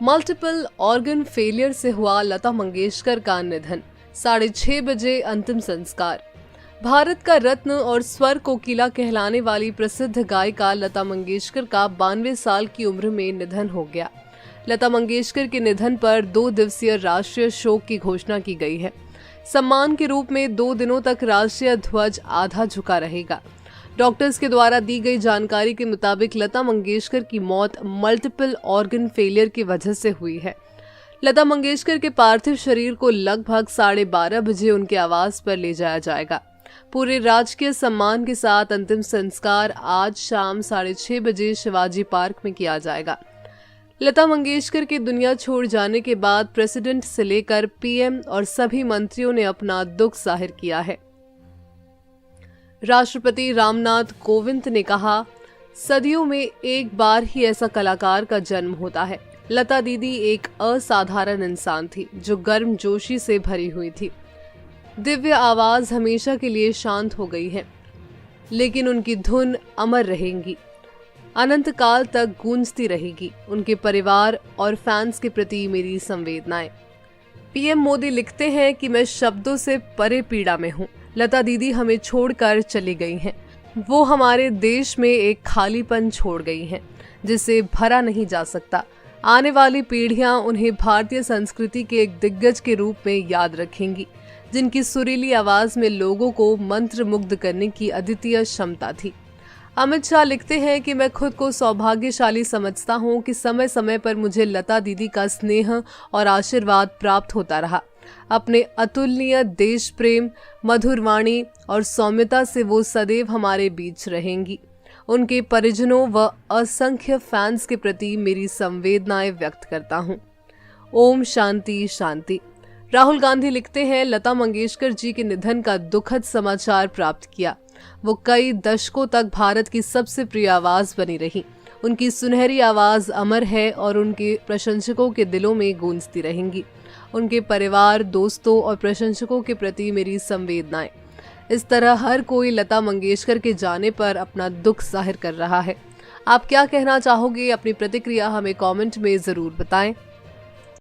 Multiple organ failure से हुआ लता मंगेशकर का निधन, 6:30 बजे अंतिम संस्कार। भारत का रत्न और स्वर कोकिला कहलाने वाली प्रसिद्ध गायिका लता मंगेशकर का 92 साल की उम्र में निधन हो गया। लता मंगेशकर के निधन पर 2 दिवसीय राष्ट्रीय शोक की घोषणा की गई है। सम्मान के रूप में 2 दिनों तक राष्ट्रीय ध्वज आधा झुका रहेगा। डॉक्टर्स के द्वारा दी गई जानकारी के मुताबिक लता मंगेशकर की मौत मल्टीपल ऑर्गन फेलियर की वजह से हुई है। लता मंगेशकर के पार्थिव शरीर को लगभग 12:30 बजे उनके आवास पर ले जाया जाएगा। पूरे राजकीय सम्मान के साथ अंतिम संस्कार आज शाम 6:30 बजे शिवाजी पार्क में किया जाएगा। लता मंगेशकर के दुनिया छोड़ जाने के बाद प्रेसिडेंट से लेकर पीएम और सभी मंत्रियों ने अपना दुख जाहिर किया है। राष्ट्रपति रामनाथ कोविंद ने कहा, सदियों में एक बार ही ऐसा कलाकार का जन्म होता है। लता दीदी एक असाधारण इंसान थी जो गर्मजोशी से भरी हुई थी। दिव्य आवाज हमेशा के लिए शांत हो गई है, लेकिन उनकी धुन अमर रहेंगी, अनंत काल तक गूंजती रहेगी। उनके परिवार और फैंस के प्रति मेरी संवेदनाएं। पीएम मोदी लिखते हैं कि मैं शब्दों से परे पीड़ा में हूं। लता दीदी हमें छोड़कर चली गई हैं। वो हमारे देश में एक खालीपन छोड़ गई हैं जिसे भरा नहीं जा सकता। आने वाली पीढ़ियां उन्हें भारतीय संस्कृति के एक दिग्गज के रूप में याद रखेंगी, जिनकी सुरीली आवाज में लोगों को मंत्रमुग्ध करने की अद्वितीय क्षमता थी। अमित शाह लिखते हैं कि मैं खुद को सौभाग्यशाली समझता हूं कि समय समय पर मुझे लता दीदी का स्नेह और आशीर्वाद प्राप्त होता रहा। अपने अतुलनीय देश प्रेम, मधुर वाणी और सौम्यता से वो सदैव हमारे बीच रहेंगी। उनके परिजनों व असंख्य फैंस के प्रति मेरी संवेदनाएं व्यक्त करता हूं। ओम शांति शांति। राहुल गांधी लिखते हैं, लता मंगेशकर जी के निधन का दुखद समाचार प्राप्त किया। वो कई दशकों तक भारत की सबसे प्रिय आवाज बनी रही। उनकी सुनहरी आवाज अमर है और उनके प्रशंसकों के दिलों में गूंजती रहेंगी। उनके परिवार, दोस्तों और प्रशंसकों के प्रति मेरी संवेदनाएं। इस तरह हर कोई लता मंगेशकर के जाने पर अपना दुख जाहिर कर रहा है। आप क्या कहना चाहोगे? अपनी प्रतिक्रिया हमें कमेंट में जरूर बताएं।